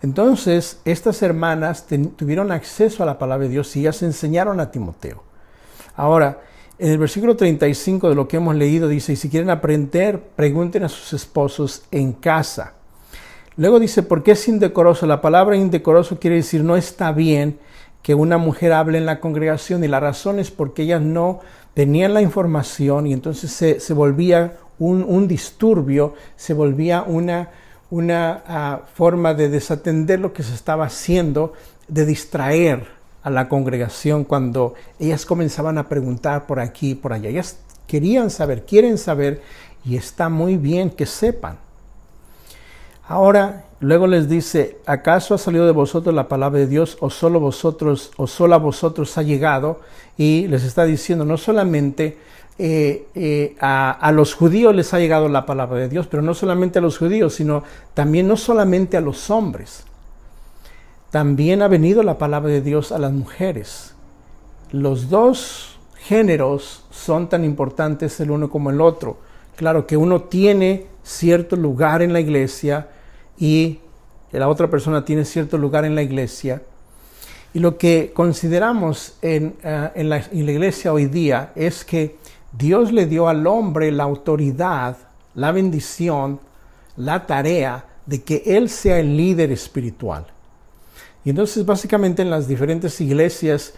Entonces estas hermanas tuvieron acceso a la palabra de Dios y ellas enseñaron a Timoteo. Ahora, en el versículo 35 de lo que hemos leído dice, y si quieren aprender, pregunten a sus esposos en casa. Luego dice, ¿por qué es indecoroso? La palabra indecoroso quiere decir no está bien que una mujer hable en la congregación, y la razón es porque ellas no tenían la información y entonces se volvía un disturbio, se volvía una forma de desatender lo que se estaba haciendo, de distraer a la congregación cuando ellas comenzaban a preguntar por aquí y por allá. Ellas quieren saber, y está muy bien que sepan. Ahora, luego les dice, ¿acaso ha salido de vosotros la palabra de Dios o solo a vosotros ha llegado? Y les está diciendo, no solamente a los judíos les ha llegado la palabra de Dios, pero no solamente a los judíos, sino también no solamente a los hombres. También ha venido la palabra de Dios a las mujeres. Los dos géneros son tan importantes el uno como el otro. Claro que uno tiene cierto lugar en la iglesia y la otra persona tiene cierto lugar en la iglesia. Y lo que consideramos en la iglesia hoy día es que Dios le dio al hombre la autoridad, la bendición, la tarea de que él sea el líder espiritual. Y entonces básicamente en las diferentes iglesias,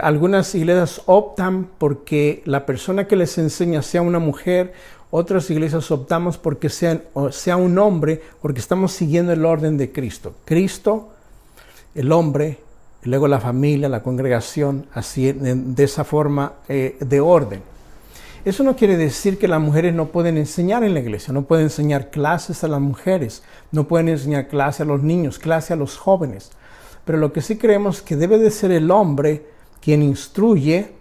algunas iglesias optan porque la persona que les enseña sea una mujer, otras iglesias optamos porque sea un hombre, porque estamos siguiendo el orden de Cristo. Cristo, el hombre, y luego la familia, la congregación, así de esa forma de orden. Eso no quiere decir que las mujeres no pueden enseñar en la iglesia, no pueden enseñar clases a las mujeres, no pueden enseñar clases a los niños, clases a los jóvenes. Pero lo que sí creemos que debe de ser el hombre quien instruye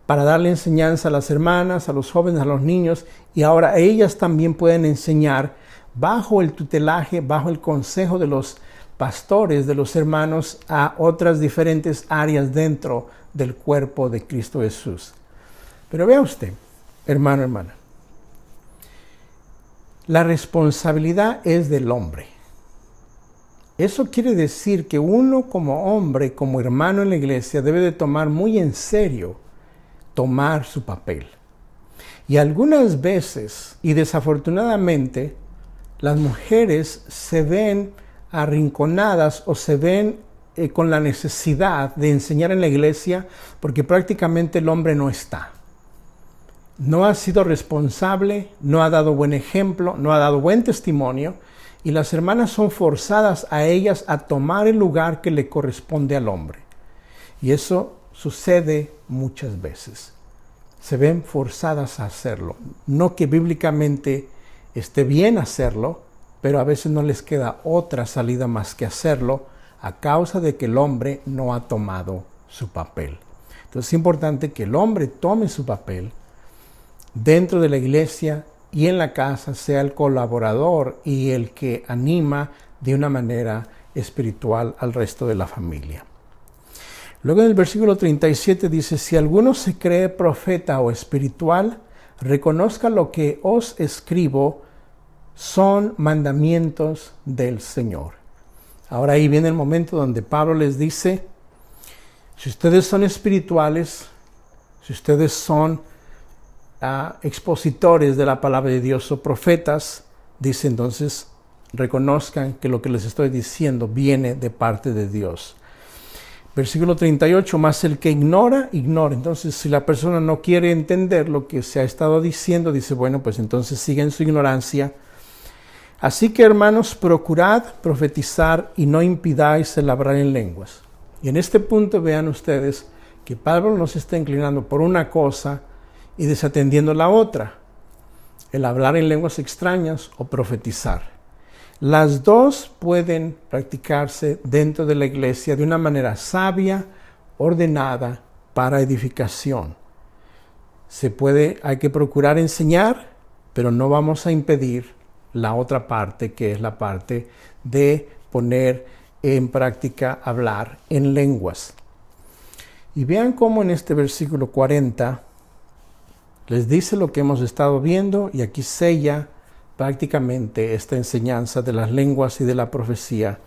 para darle enseñanza a las hermanas, a los jóvenes, a los niños, y ahora ellas también pueden enseñar bajo el tutelaje, bajo el consejo de los pastores, de los hermanos, a otras diferentes áreas dentro del cuerpo de Cristo Jesús. Pero vea usted, hermano, hermana, la responsabilidad es del hombre. Eso quiere decir que uno como hombre, como hermano en la iglesia, debe de tomar muy en serio tomar su papel. Y algunas veces, y desafortunadamente, las mujeres se ven arrinconadas o se ven con la necesidad de enseñar en la iglesia porque prácticamente el hombre no está. No ha sido responsable, no ha dado buen ejemplo, no ha dado buen testimonio, y las hermanas son forzadas a ellas a tomar el lugar que le corresponde al hombre. Y eso sucede muchas veces. Se ven forzadas a hacerlo. No que bíblicamente esté bien hacerlo, pero a veces no les queda otra salida más que hacerlo a causa de que el hombre no ha tomado su papel. Entonces es importante que el hombre tome su papel dentro de la iglesia y en la casa, sea el colaborador y el que anima de una manera espiritual al resto de la familia. Luego en el versículo 37 dice, si alguno se cree profeta o espiritual, reconozca lo que os escribo son mandamientos del Señor. Ahora ahí viene el momento donde Pablo les dice, si ustedes son espirituales, si ustedes son expositores de la palabra de Dios o profetas, dice entonces, reconozcan que lo que les estoy diciendo viene de parte de Dios. Versículo 38, más el que ignora, ignora. Entonces, si la persona no quiere entender lo que se ha estado diciendo, dice, bueno, pues entonces sigue en su ignorancia. Así que, hermanos, procurad profetizar y no impidáis el hablar en lenguas. Y en este punto vean ustedes que Pablo nos está inclinando por una cosa y desatendiendo la otra, el hablar en lenguas extrañas o profetizar. Las dos pueden practicarse dentro de la iglesia de una manera sabia, ordenada, para edificación. Hay que procurar enseñar, pero no vamos a impedir la otra parte, que es la parte de poner en práctica hablar en lenguas. Y vean cómo en este versículo 40 les dice lo que hemos estado viendo y aquí sella prácticamente esta enseñanza de las lenguas y de la profecía,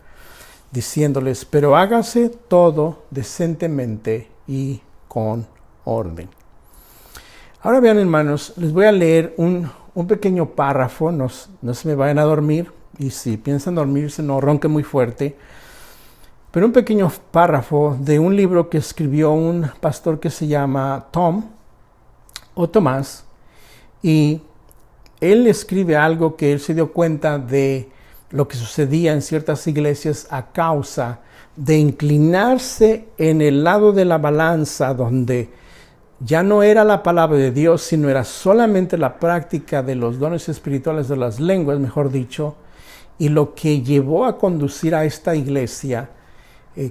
diciéndoles, pero hágase todo decentemente y con orden. Ahora vean, hermanos, les voy a leer un pequeño párrafo, no se me vayan a dormir, y si piensan dormirse no ronquen muy fuerte, pero un pequeño párrafo de un libro que escribió un pastor que se llama Tomás, y él escribe algo que él se dio cuenta de lo que sucedía en ciertas iglesias a causa de inclinarse en el lado de la balanza donde ya no era la palabra de Dios, sino era solamente la práctica de los dones espirituales de las lenguas, mejor dicho, y lo que llevó a conducir a esta iglesia,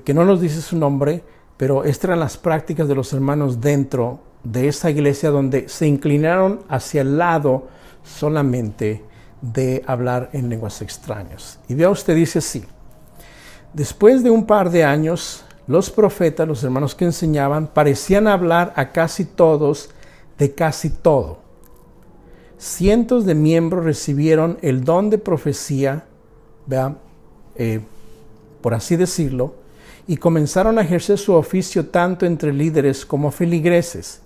que no nos dice su nombre, pero estas eran las prácticas de los hermanos dentro de esa iglesia donde se inclinaron hacia el lado solamente de hablar en lenguas extrañas. Y vea usted, dice así, después de un par de años, los profetas, los hermanos que enseñaban, parecían hablar a casi todos de casi todo. Cientos de miembros recibieron el don de profecía, por así decirlo, y comenzaron a ejercer su oficio tanto entre líderes como feligreses.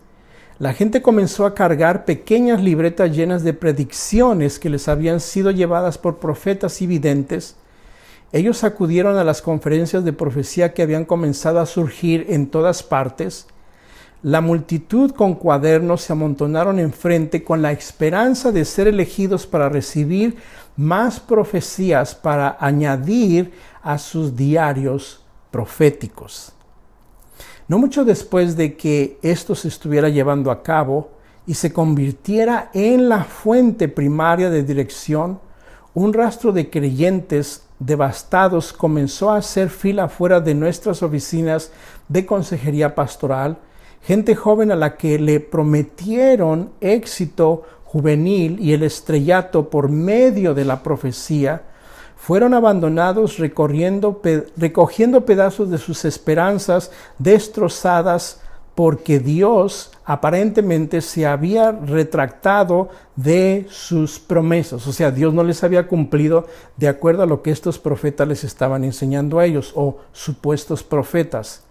La gente comenzó a cargar pequeñas libretas llenas de predicciones que les habían sido llevadas por profetas y videntes. Ellos acudieron a las conferencias de profecía que habían comenzado a surgir en todas partes. La multitud con cuadernos se amontonaron enfrente con la esperanza de ser elegidos para recibir más profecías para añadir a sus diarios proféticos. No mucho después de que esto se estuviera llevando a cabo y se convirtiera en la fuente primaria de dirección, un rastro de creyentes devastados comenzó a hacer fila fuera de nuestras oficinas de consejería pastoral, gente joven a la que le prometieron éxito juvenil y el estrellato por medio de la profecía, fueron abandonados recogiendo pedazos de sus esperanzas destrozadas porque Dios aparentemente se había retractado de sus promesas. O sea, Dios no les había cumplido de acuerdo a lo que estos profetas les estaban enseñando a ellos, o supuestos profetas.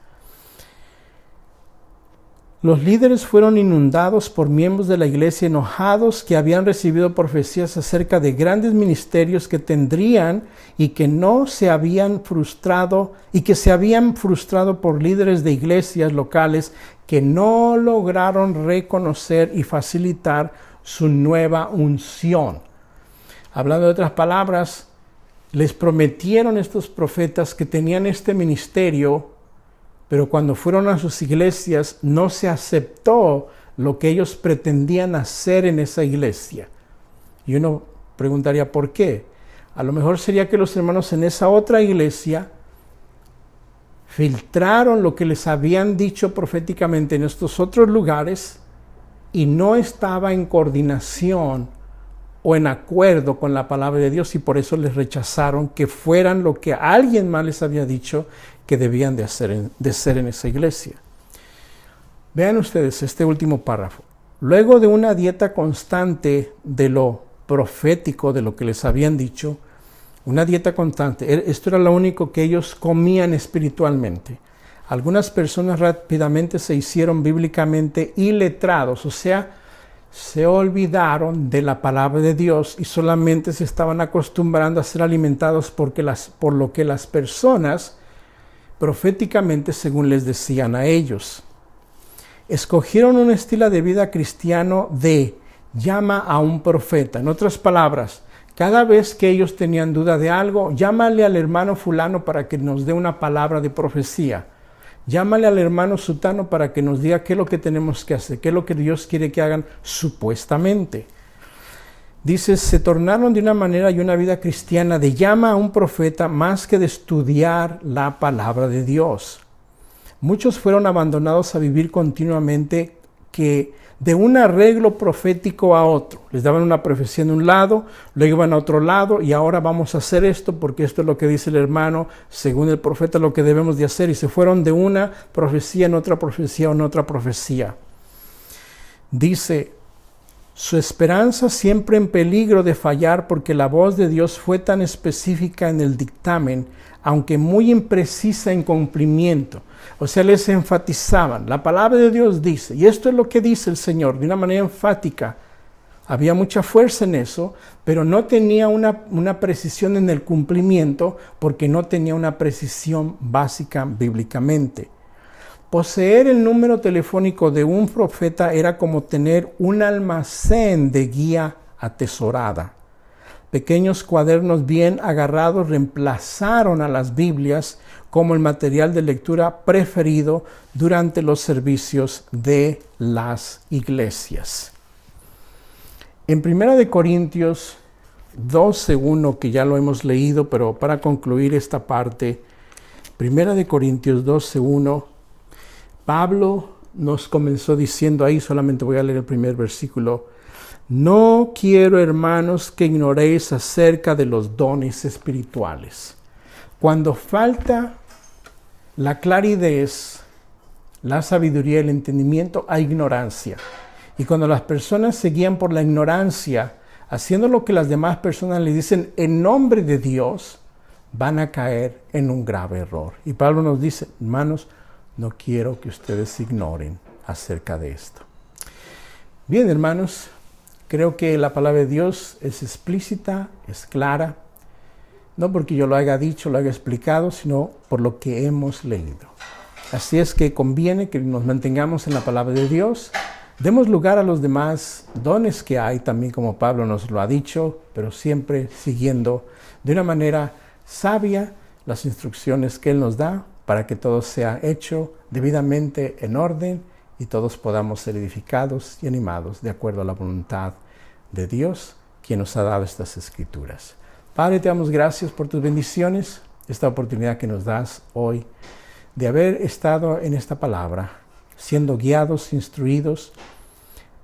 Los líderes fueron inundados por miembros de la iglesia enojados que habían recibido profecías acerca de grandes ministerios que tendrían y que no se habían frustrado y que se habían frustrado por líderes de iglesias locales que no lograron reconocer y facilitar su nueva unción. Hablando de otras palabras, les prometieron estos profetas que tenían este ministerio, pero cuando fueron a sus iglesias no se aceptó lo que ellos pretendían hacer en esa iglesia. Y uno preguntaría, ¿por qué? A lo mejor sería que los hermanos en esa otra iglesia filtraron lo que les habían dicho proféticamente en estos otros lugares y no estaba en coordinación o en acuerdo con la palabra de Dios, y por eso les rechazaron que fueran lo que alguien más les había dicho que debían de ser en esa iglesia. Vean ustedes este último párrafo. Luego de una dieta constante de lo profético, de lo que les habían dicho, una dieta constante, esto era lo único que ellos comían espiritualmente. Algunas personas rápidamente se hicieron bíblicamente iletrados, o sea, se olvidaron de la palabra de Dios y solamente se estaban acostumbrando a ser alimentados por lo que las personas proféticamente según les decían a ellos. Escogieron un estilo de vida cristiano de llama a un profeta. En otras palabras, cada vez que ellos tenían duda de algo, llámale al hermano fulano para que nos dé una palabra de profecía. Llámale al hermano sutano para que nos diga qué es lo que tenemos que hacer, qué es lo que Dios quiere que hagan supuestamente. Dice, se tornaron de una manera y una vida cristiana de llama a un profeta más que de estudiar la palabra de Dios. Muchos fueron abandonados a vivir continuamente de un arreglo profético a otro. Les daban una profecía en un lado, luego iban a otro lado y ahora vamos a hacer esto porque esto es lo que dice el hermano, según el profeta lo que debemos de hacer, y se fueron de una profecía en otra profecía en otra profecía. Dice, su esperanza siempre en peligro de fallar porque la voz de Dios fue tan específica en el dictamen, aunque muy imprecisa en cumplimiento. O sea, les enfatizaban, la palabra de Dios dice, y esto es lo que dice el Señor, de una manera enfática. Había mucha fuerza en eso, pero no tenía una precisión en el cumplimiento porque no tenía una precisión básica bíblicamente. Poseer el número telefónico de un profeta era como tener un almacén de guía atesorada. Pequeños cuadernos bien agarrados reemplazaron a las Biblias como el material de lectura preferido durante los servicios de las iglesias. En 1 Corintios 12:1, que ya lo hemos leído, pero para concluir esta parte, 1 Corintios 12:1, Pablo nos comenzó diciendo ahí, solamente voy a leer el primer versículo: no quiero, hermanos, que ignoréis acerca de los dones espirituales. Cuando falta la claridad, la sabiduría y el entendimiento, hay ignorancia. Y cuando las personas se guían por la ignorancia, haciendo lo que las demás personas le dicen en nombre de Dios, van a caer en un grave error. Y Pablo nos dice, hermanos, no quiero que ustedes ignoren acerca de esto. Bien, hermanos, creo que la palabra de Dios es explícita, es clara, no porque yo lo haya dicho, lo haya explicado, sino por lo que hemos leído. Así es que conviene que nos mantengamos en la palabra de Dios, demos lugar a los demás dones que hay, también como Pablo nos lo ha dicho, pero siempre siguiendo de una manera sabia las instrucciones que Él nos da para que todo sea hecho debidamente en orden y todos podamos ser edificados y animados de acuerdo a la voluntad de Dios, quien nos ha dado estas escrituras. Padre, te damos gracias por tus bendiciones, esta oportunidad que nos das hoy de haber estado en esta palabra, siendo guiados, instruidos,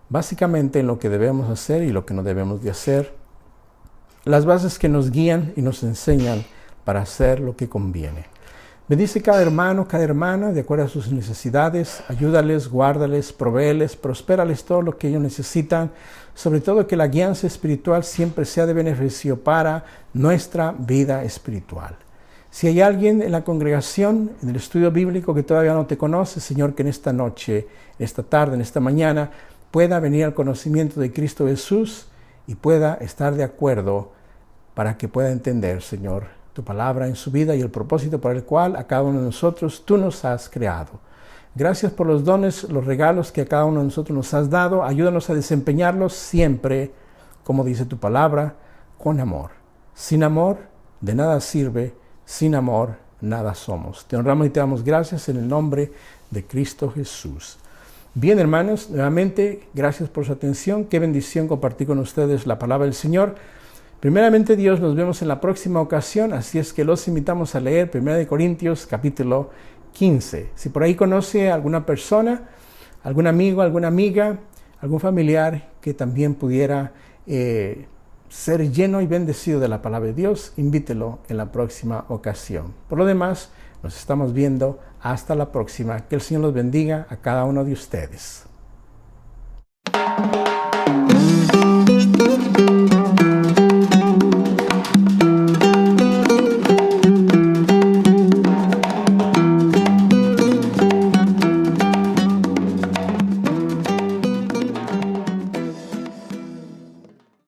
básicamente en lo que debemos hacer y lo que no debemos de hacer, las bases que nos guían y nos enseñan para hacer lo que conviene. Bendice cada hermano, cada hermana, de acuerdo a sus necesidades. Ayúdales, guárdales, provéeles, prospérales todo lo que ellos necesitan. Sobre todo que la guianza espiritual siempre sea de beneficio para nuestra vida espiritual. Si hay alguien en la congregación, en el estudio bíblico que todavía no te conoce, Señor, que en esta noche, en esta tarde, en esta mañana, pueda venir al conocimiento de Cristo Jesús y pueda estar de acuerdo para que pueda entender, Señor, tu palabra en su vida y el propósito por el cual a cada uno de nosotros tú nos has creado. Gracias por los dones, los regalos que a cada uno de nosotros nos has dado. Ayúdanos a desempeñarlos siempre, como dice tu palabra, con amor. Sin amor, de nada sirve. Sin amor, nada somos. Te honramos y te damos gracias en el nombre de Cristo Jesús. Bien, hermanos, nuevamente, gracias por su atención. Qué bendición compartir con ustedes la palabra del Señor. Primeramente, Dios, nos vemos en la próxima ocasión, así es que los invitamos a leer 1 Corintios capítulo 15. Si por ahí conoce a alguna persona, algún amigo, alguna amiga, algún familiar que también pudiera ser lleno y bendecido de la palabra de Dios, invítelo en la próxima ocasión. Por lo demás, nos estamos viendo hasta la próxima. Que el Señor los bendiga a cada uno de ustedes.